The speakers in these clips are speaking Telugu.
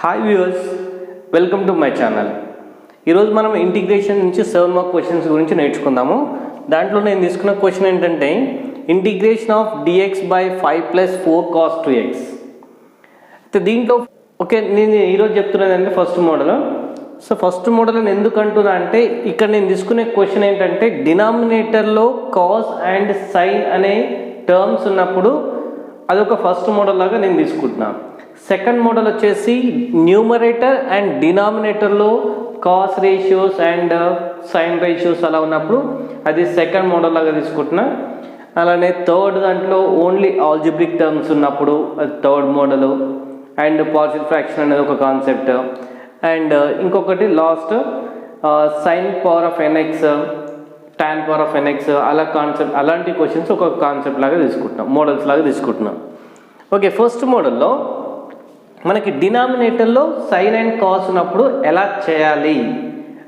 Hi viewers, welcome to my channel. ఈరోజు మనం ఇంటిగ్రేషన్ నుంచి 7 మార్క్ క్వశ్చన్స్ గురించి నేర్చుకుందాము. దాంట్లో నేను తీసుకున్న క్వశ్చన్ ఏంటంటే integration of dx by 5 plus 4 cos 2x. అయితే దీంట్లో నేను ఈరోజు చెప్తున్నదంటే first model. So first model నేను ఎందుకు అంటున్నా అంటే ఇక్కడ నేను తీసుకునే క్వశ్చన్ ఏంటంటే డినామినేటర్లో కాస్ అండ్ సైన్ అనే టర్మ్స్ ఉన్నప్పుడు అదొక ఫస్ట్ మోడల్ లాగా నేను తీసుకుంటున్నాను. సెకండ్ మోడల్ వచ్చేసి న్యూమరేటర్ అండ్ డినామినేటర్లో cos ratios and sine ratios అలా ఉన్నప్పుడు అది సెకండ్ మోడల్ లాగా తీసుకుంటున్నా. అలానే థర్డ్ దాంట్లో ఓన్లీ ఆల్జిబ్రిక్ టర్మ్స్ ఉన్నప్పుడు అది third model. And partial fraction అనేది ఒక కాన్సెప్ట్. అండ్ ఇంకొకటి last sine power of n x, tan power of n x అలా కాన్సెప్ట్, అలాంటి క్వశ్చన్స్ ఒక కాన్సెప్ట్ లాగా తీసుకుంటున్నాం, మోడల్స్ లాగా తీసుకుంటున్నాం. ఓకే, ఫస్ట్ మోడల్లో మనకి డినామినేటర్లో సైన్ అండ్ కాస్ ఉన్నప్పుడు ఎలా చేయాలి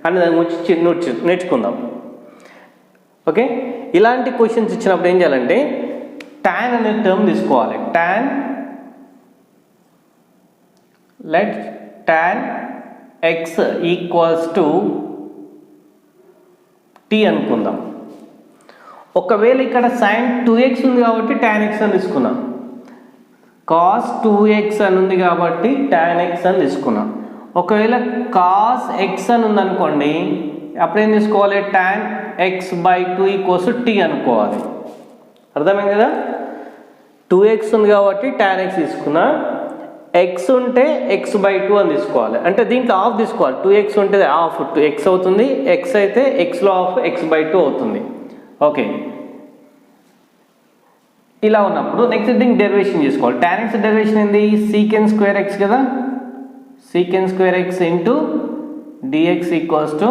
అనే దాని గురించి నేర్చుకుందాం. ఓకే, ఇలాంటి క్వశ్చన్స్ ఇచ్చినప్పుడు ఏం చేయాలంటే టాన్ అనే టర్మ్ తీసుకోవాలి. Let tan x equals to T అనుకుందాం. ఒకవేళ ఇక్కడ సైన్ 2x ఉంది కాబట్టి టాన్ ఎక్స్ అని తీసుకున్నాం. కాస్ 2x అని ఉంది కాబట్టి టాన్ ఎక్స్ అని తీసుకున్నాం. ఒకవేళ కాస్ ఎక్స్ అని ఉందనుకోండి, అప్పుడు ఏం తీసుకోవాలి? Tan x by 2 equals T అనుకోవాలి. అర్థమైంది కదా? 2x ఉంది కాబట్టి టాన్ ఎక్స్ తీసుకున్నా. ఎక్స్ ఉంటే ఎక్స్ బై 2 అని తీసుకోవాలి. అంటే దీంట్లో హాఫ్ తీసుకోవాలి. 2x ఉంటే హాఫ్ 2x అవుతుంది, ఎక్స్ అయితే ఎక్స్లో హాఫ్ ఎక్స్ బై 2 అవుతుంది. ఓకే, ఇలా ఉన్నప్పుడు నెక్స్ట్ దీనికి డెరివేషన్ చేసుకోవాలి. టాన్ ఎక్స్ డెరివేషన్ ఏంది? సీకెన్ స్క్వేర్ ఎక్స్ కదా. Secant square x into dx equals to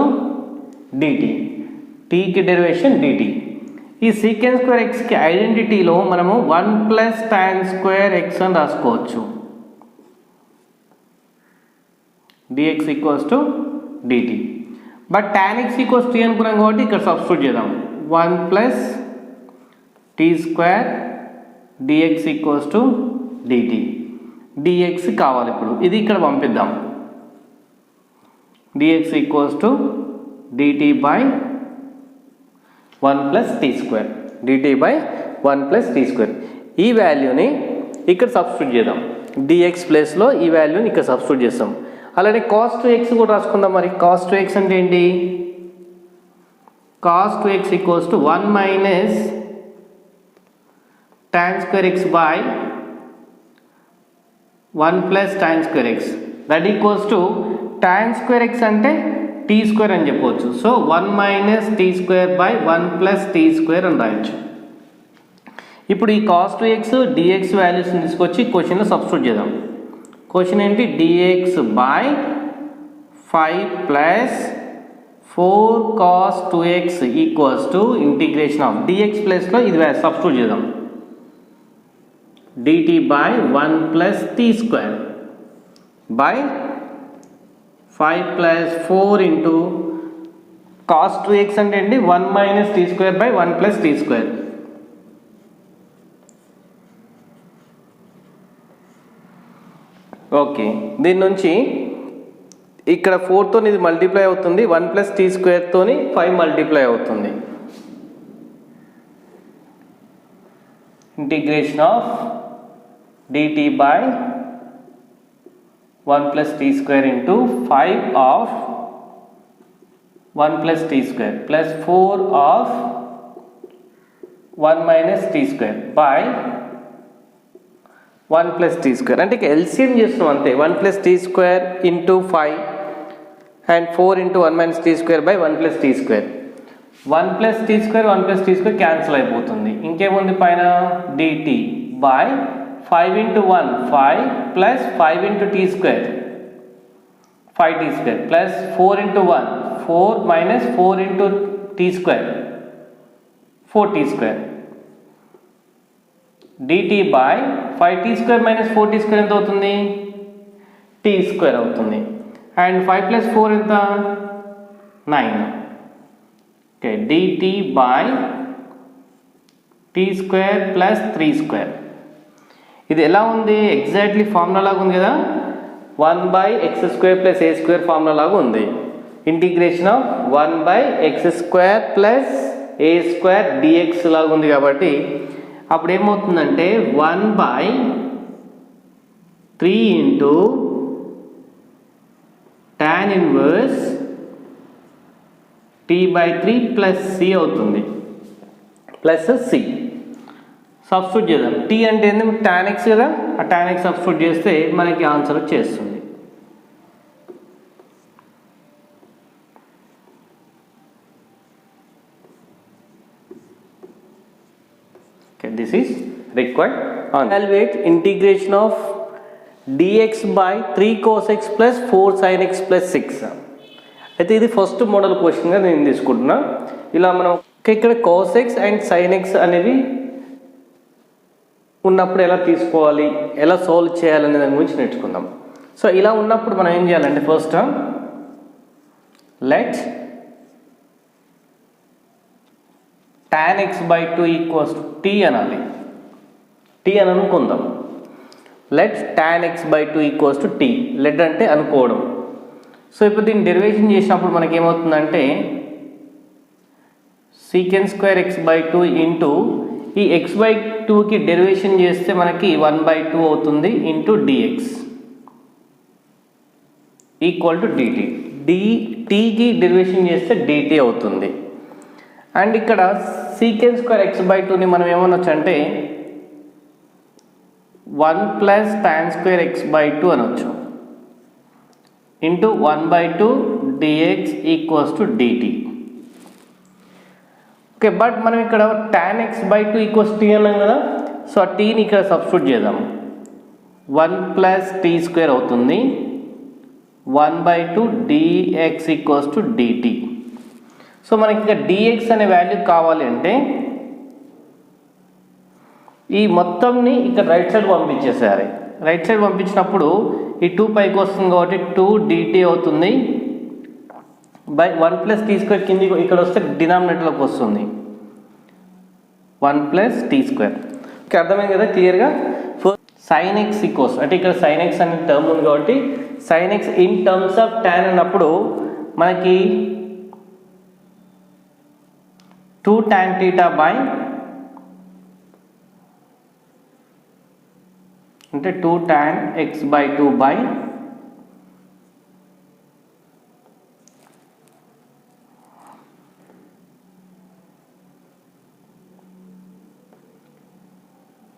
dt. టీకి డెరివేషన్ డిటి. ఈ సీకెన్ స్క్వేర్ ఎక్స్కి ఐడెంటిటీలో మనము 1 ప్లస్ టాన్ స్క్వేర్ ఎక్స్ అని రాసుకోవచ్చు. dx equals to dt. But tan x equals T అనుకున్నాం కాబట్టి ఇక్కడ సబ్స్టిట్యూట్ చేద్దాం. 1 plus T square dx equals to dt. dx కావాలి ఇప్పుడు, ఇది ఇక్కడ పంపిద్దాం. dx equals to dt by 1 plus T square. dt by 1 plus T square. ఈ వాల్యూని ఇక్కడ సబ్స్టిట్యూట్ చేద్దాం. dx ప్లేస్లో ఈ వాల్యూని ఇక్కడ సబ్స్టిట్యూట్ చేస్తాం. అలానే కాస్ 2x కూడా రాసుకుందాం. మరి కాస్ 2x అంటే ఏంటి? Cos 2x equals to 1 minus tan square x by 1 plus tan square x. That equals to tan square x అంటే టీ స్క్వేర్ అని చెప్పవచ్చు. So 1 minus T square by 1 plus T square అని రాయొచ్చు. ఇప్పుడు ఈ కాస్ 2x dx వాల్యూస్ని తీసుకొచ్చి క్వశ్చన్లో సబ్స్టిట్యూట్ చేద్దాం. క్వశ్చన్ ఏంటి? dx by 5 plus 4 cos 2x equals to integration of dx ప్లస్లో ఇది సబ్స్టిట్యూట్ చేద్దాం. dt by 1 plus T square by 5 plus 4 into cos 2x అంటే ఏంటి? 1 minus T square by 1 plus T square. Okay, దీని నుంచి ఇక్కడ 4తో ఇది మల్టిప్లై అవుతుంది. 1 ప్లస్ టీ స్క్వేర్తో 5 మల్టిప్లై అవుతుంది. Integration of dt by 1 plus T square into 5 of 1 plus T square plus 4 of 1 minus T square by 1 plus T square. అంటే ఎల్సిఎం చేస్తున్నాం అంతే. 1 plus T square into 5 and 4 into 1 minus T square by 1 plus T square. 1 plus T square 1 plus T square cancel అయిపోతుంది. ఇంకేముంది పైన? dt by 5 into 1 5 plus 5 into tea square 5 tea square plus 4 into 1 4 minus 4 into tea square 4 t square. dt by 5 tea square minus 4 t square ఎంత అవుతుంది? టీ స్క్వేర్ అవుతుంది. అండ్ 5 ప్లస్ 4 ఎంత? 9. Okay, dt by t square plus 3 square. ఇది ఎలా ఉంది? ఎగ్జాక్ట్లీ ఫార్ములా లాగా ఉంది కదా. 1/x² + a² ఫార్ములా లాగా ఉంది. Integration of 1/x² + a² dx లాగా ఉంది కాబట్టి అప్పుడు ఏమవుతుందంటే 1/3 into tan inverse t/3 plus c అవుతుంది, ప్లస్ c. సబ్స్టిట్యూట్ చేద్దాం. t అంటే ఏంది? tan x కదా, ఆ tan x సబ్స్టిట్యూట్ చేస్తే మనకి ఆన్సర్ వచ్చేస్తుంది. Okay, this is required. Evaluate integration of dx by 3 cos x plus 4 sin x plus 6. అయితే ఇది ఫస్ట్ మోడల్ క్వశ్చన్గా నేను తీసుకుంటున్నా. ఇలా మనం ఇక్కడ cos x and sin x అనేవి ఉన్నప్పుడు ఎలా తీసుకోవాలి, ఎలా సాల్వ్ చేయాలనే దాని గురించి నేర్చుకుందాం. సో ఇలా ఉన్నప్పుడు మనం ఏం చేయాలంటే first let tan x/2 equals to t అనాలి. t అని అనుకుందాం. Let tan x/2 equals to t. Let అంటే అనుకోవడం. సో ఇప్పుడు దీన్ని డెరివేషన్ చేసినప్పుడు మనకి ఏమవుతుందంటే sec² x/2 ఇంటూ ఈ x/2కి డెరివేషన్ చేస్తే మనకి 1/2 అవుతుంది into dx equal to dt. tకి డెరివేషన్ చేస్తే dt అవుతుంది. అండ్ ఇక్కడ sec² x/2ని మనం ఏమనొచ్చు అంటే 1 + tan² x/2 అనొచ్చు into 1/2 dx equals to dt. Okay, but మనం ఇక్కడ tan x/2 ఈక్వల్స్ t అన్నాం కదా. సో ఆ టీని ఇక్కడ సబ్స్టిట్యూట్ చేద్దాం. 1 + t² అవుతుంది. 1/2 dx equals to dt. So మనకి ఇక్కడ dx అనే వాల్యూ కావాలి అంటే ఈ మొత్తంని ఇక్కడ రైట్ సైడ్ పంపించేసేయాలి. రైట్ సైడ్ పంపించినప్పుడు ఈ 2 పైకి వస్తుంది కాబట్టి 2 dt అవుతుంది బై 1 + t² కింది ఇక్కడ వస్తే డినామినేటర్లోకి వస్తుంది 1 + t². ఓకే, అర్థమైంది కదా క్లియర్గా. sin x ఈక్వల్స్ అంటే ఇక్కడ sin x అనే టర్మ్ ఉంది కాబట్టి sin x in terms of tan అన్నప్పుడు మనకి 2 tan θ బై అంటే 2 tan x/2 by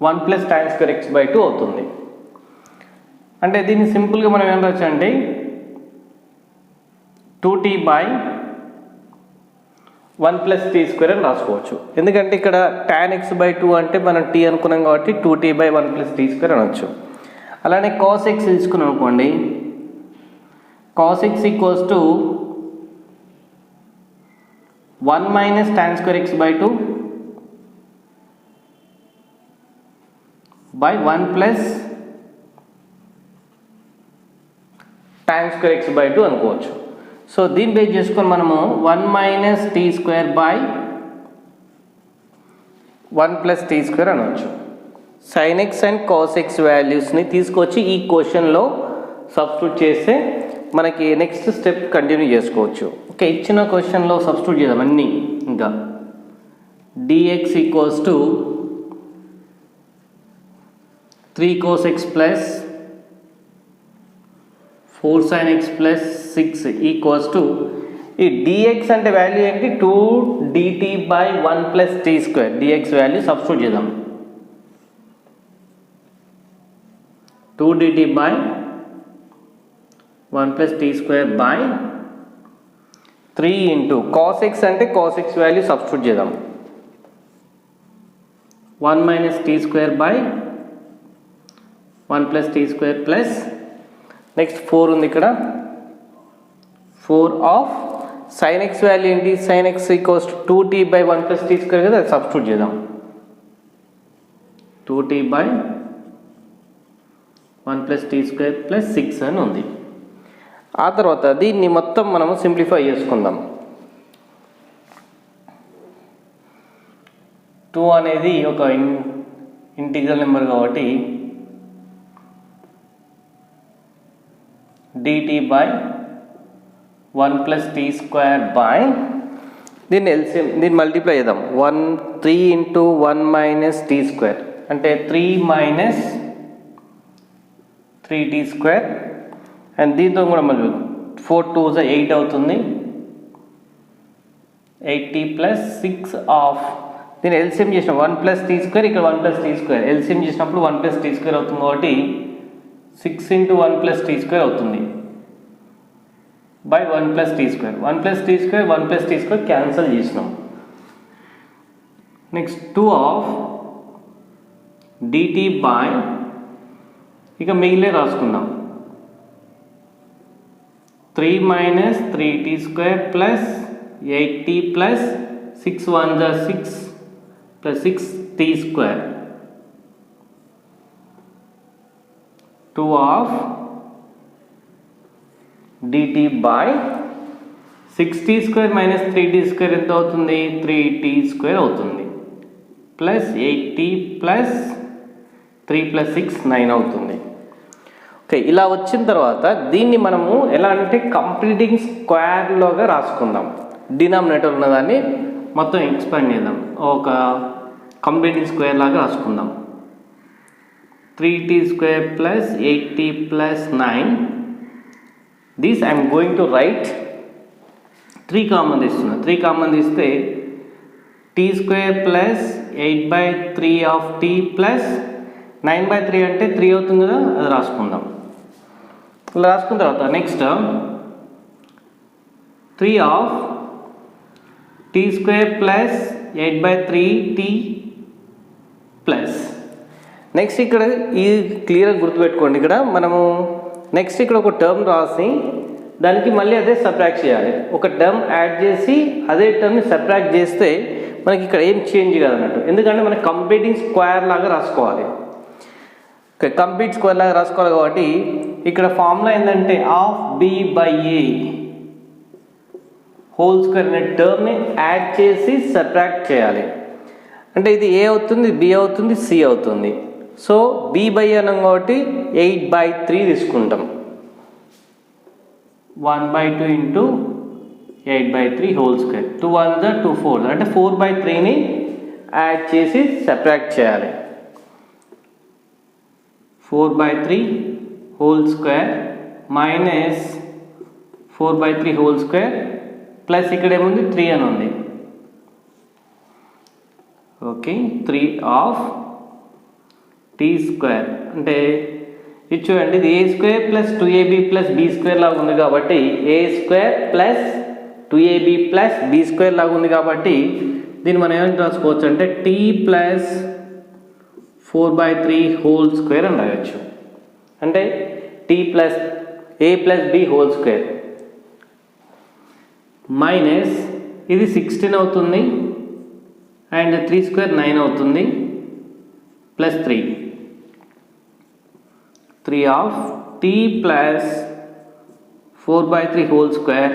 1 + tan² x/2 అవుతుంది. అంటే దీన్ని సింపుల్గా మనం ఏం రాయొచ్చు అంటే 2t బై 1 + t² అని రాసుకోవచ్చు. ఎందుకంటే ఇక్కడ tan x/2 అంటే మనం t అనుకున్నాం కాబట్టి 2t బై 1 + t² అనొచ్చు. అలానే cos x తీసుకున్నాం అనుకోండి, cos x equals to 1 - tan² x/2 by 1 + tan² x/2 అనుకోవచ్చు. సో దీన్ని బేస్ చేసుకొని మనము 1 - t² బై 1 + t² అనవచ్చు. sin x and cos x వాల్యూస్ని తీసుకొచ్చి ఈ క్వశ్చన్లో సబ్స్టిట్యూట్ చేస్తే మనకి నెక్స్ట్ స్టెప్ కంటిన్యూ చేసుకోవచ్చు. ఓకే, ఇచ్చిన క్వశ్చన్లో సబ్స్టిట్యూట్ చేద్దాం అన్నీ. ఇంకా dx equals to 3 cos x plus 4 sin x plus 6 equals to ఈ dx అంటే వాల్యూ ఏంటి? 2 dt by 1 + t². dx value substitute చేద్దాం. 2 dt by 1 + t² by 3 into cos x అంటే cos x వాల్యూ సబ్స్టిట్యూట్ చేద్దాం. 1 - t² by 1 + t² plus next 4 ఉంది ఇక్కడ. 4 ఆఫ్ sin x వాల్యూ ఏంటి? sin x equals to 2t by 1 + t² కదా, అది సబ్స్టిట్యూట్ చేద్దాం. 2t బై 1 + t² ప్లస్ 6 అని ఉంది. ఆ తర్వాత దీన్ని మొత్తం మనము సింప్లిఫై చేసుకుందాం. 2 అనేది ఒక ఇంటిగ్రల్ నెంబర్ కాబట్టి dt by 1 plus t square by దీన్ని ఎల్సిఎం దీన్ని మల్టిప్లై చేద్దాం 3 into 1 minus t square అంటే 3 minus 3t square అండ్ దీంతో కూడా మళ్ళీ 4 2 8 అవుతుంది 80 plus 6 ఆఫ్ దీన్ని ఎల్సిఎం చేసిన 1 plus t square ఇక్కడ 1 plus t square ఎల్సిఎం చేసినప్పుడు 1 plus t square అవుతుంది కాబట్టి 6 into 1 plus t square అవుతుంది by 1 plus t square 1 plus t square 1 plus t square cancel చేసినాం నెక్స్ట్ 2 of dt by ఇక మిగిలే రాసుకుందాం 3 minus 3t square plus 8t plus 6 1 6 plus 6t square 2 of dt by 6t square minus 3t square ఎంత అవుతుంది 3t square అవుతుంది ప్లస్ 8t ప్లస్ 3 ప్లస్ 6 9 అవుతుంది ఓకే ఇలా వచ్చిన తర్వాత దీన్ని మనము ఎలా అంటే కంప్లీటింగ్ స్క్వేర్ లోగా రాసుకుందాం డినామినేటర్ ఉన్నదాన్ని మొత్తం ఎక్స్పాండ్ చేద్దాం ఒక కంప్లీటింగ్ స్క్వేర్ లాగా రాసుకుందాం 3t square plus 8t plus 9 this I am going to write 3 common తీస్తున్నా 3 కామన్ తీస్తే t square plus 8 by 3 of t plus 9 by 3 అంటే 3 అవుతుంది కదా అది రాసుకుందాం ఇలా రాసుకున్న తర్వాత next 3 of t square plus 8 by 3t plus next ఇక్కడ ఈ క్లియర్గా గుర్తుపెట్టుకోండి ఇక్కడ మనము నెక్స్ట్ ఇక్కడ ఒక టర్మ్ రాసి దానికి మళ్ళీ అదే సబ్ట్రాక్ట్ చేయాలి ఒక టర్మ్ యాడ్ చేసి అదే టర్మ్ని సబ్ట్రాక్ట్ చేస్తే మనకి ఇక్కడ ఏం చేంజ్ కాదన్నట్టు ఎందుకంటే మనకి కంప్లీటింగ్ స్క్వేర్ లాగా రాసుకోవాలి కంప్లీట్ స్క్వేర్ లాగా రాసుకోవాలి కాబట్టి ఇక్కడ ఫార్ములా ఏంటంటే of b by a whole square అనే టర్మ్ని యాడ్ చేసి సబ్ట్రాక్ట్ చేయాలి అంటే ఇది ఏ అవుతుంది బి అవుతుంది సి అవుతుంది సో బి బై అనం కాబట్టి 8/3 తీసుకుంటాం 1/2 ఇంటూ 8/3 హోల్ స్క్వేర్ 2 1 2 4 అంటే 4/3ని యాడ్ చేసి సబ్ట్రాక్ట్ చేయాలి 4/3 whole square minus 4/3 whole square plus ఇక్కడ ఏముంది 3 అని ఉంది ఓకే 3 ఆఫ్ t స్క్వేర్ అంటే ఇది చూడండి ఇది a square plus 2ab plus b square లాగా ఉంది కాబట్టి a square plus 2ab plus b square లాగా ఉంది కాబట్టి దీన్ని మనం ఏమని రాసుకోవచ్చు అంటే t ప్లస్ 4/3 హోల్ స్క్వేర్ అని రాయొచ్చు అంటే t plus a plus b whole square minus ఇది 16 అవుతుంది అండ్ 3 స్క్వేర్ 9 అవుతుంది plus 3 of t plus 4/3 whole square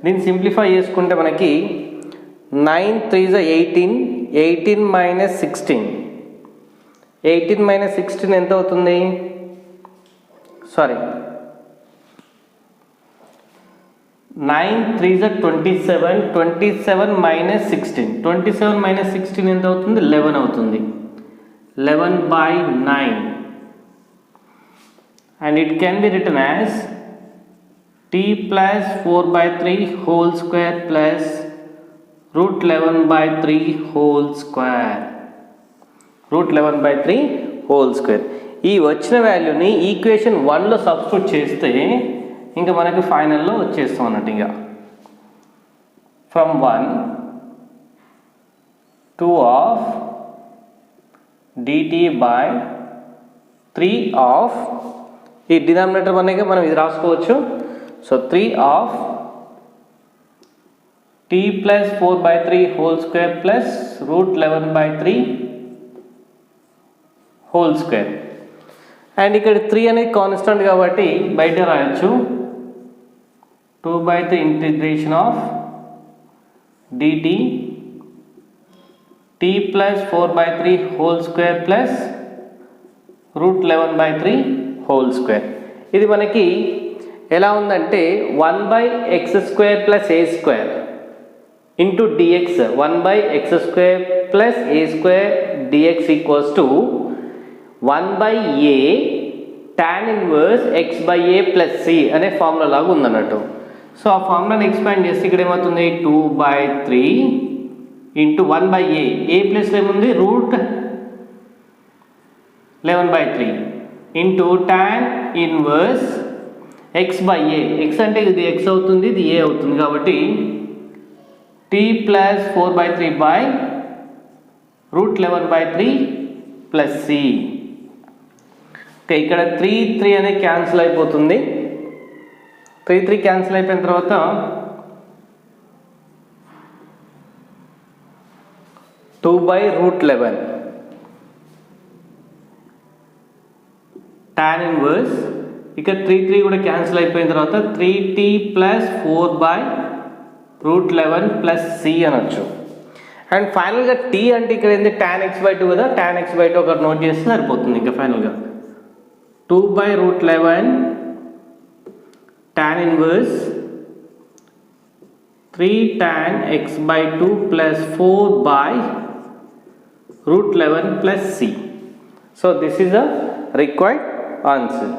దీన్ని సింప్లిఫై చేసుకుంటే మనకి 9 3 18 18 మైనస్ 16 18 మైనస్ 16 ఎంత అవుతుంది సారీ 9 3 27 27 మైనస్ 16 27 మైనస్ 16 ఎంత అవుతుంది 11 అవుతుంది 11/9 and it can be written as t plus 4/3 whole square plus root 11/3 whole square root 11/3 whole square ఈ వచ్చిన వాల్యూని ఈక్వేషన్ 1 లో సబ్స్టిట్యూట్ చేస్తే ఇంకా మనకి ఫైనల్లో వచ్చేస్తాం అన్నట్టు ఇంకా from 1 2 of dt by 3 of ఈ డినామినేటర్ అనేక మనం ఇది రాసుకోవచ్చు so 3 of t plus 4/3 whole square plus root 11/3 whole square and ఇక్కడ 3 అనేది కాన్స్టెంట్ కాబట్టి బయట రాయొచ్చు 2/3 integration of dt t plus 4/3 whole square plus root 11/3 whole square ఇది మనకి ఎలా ఉందంటే 1/x² + a² into dx 1/x² + a² dx equals to 1/a tan inverse x/a + c అనే ఫార్ములా లాగా ఉందన్నట్టు. సో ఆ ఫార్ములాని ఎక్స్పాండ్ చేస్తే ఇక్కడ ఏమవుతుంది 2/3 ఇంటూ 1/a ఏ ప్లేస్లో ఏముంది root 11/3 into tan inverse x/a x అంటే ఇది x అవుతుంది ఇది a అవుతుంది కాబట్టి t + 4/3 రూట్ 11/3 + c. ఓకే ఇక్కడ 3 అనేది క్యాన్సిల్ అయిపోతుంది. 3 క్యాన్సిల్ అయిపోయిన తర్వాత 2/√11 tan ఇన్వర్స్ ఇక్కడ 3 కూడా క్యాన్సిల్ అయిపోయిన తర్వాత 3t + 4/√11 + c అనొచ్చు. అండ్ ఫైనల్గా t అంటే ఇక్కడ ఏంటి tan x/2 కదా, tan x/2 ఒకటి నోట్ చేస్తే సరిపోతుంది. ఇంకా ఫైనల్గా 2/√11 tan inverse 3 tan x/2 + 4/√11 + c. So this is the required answer.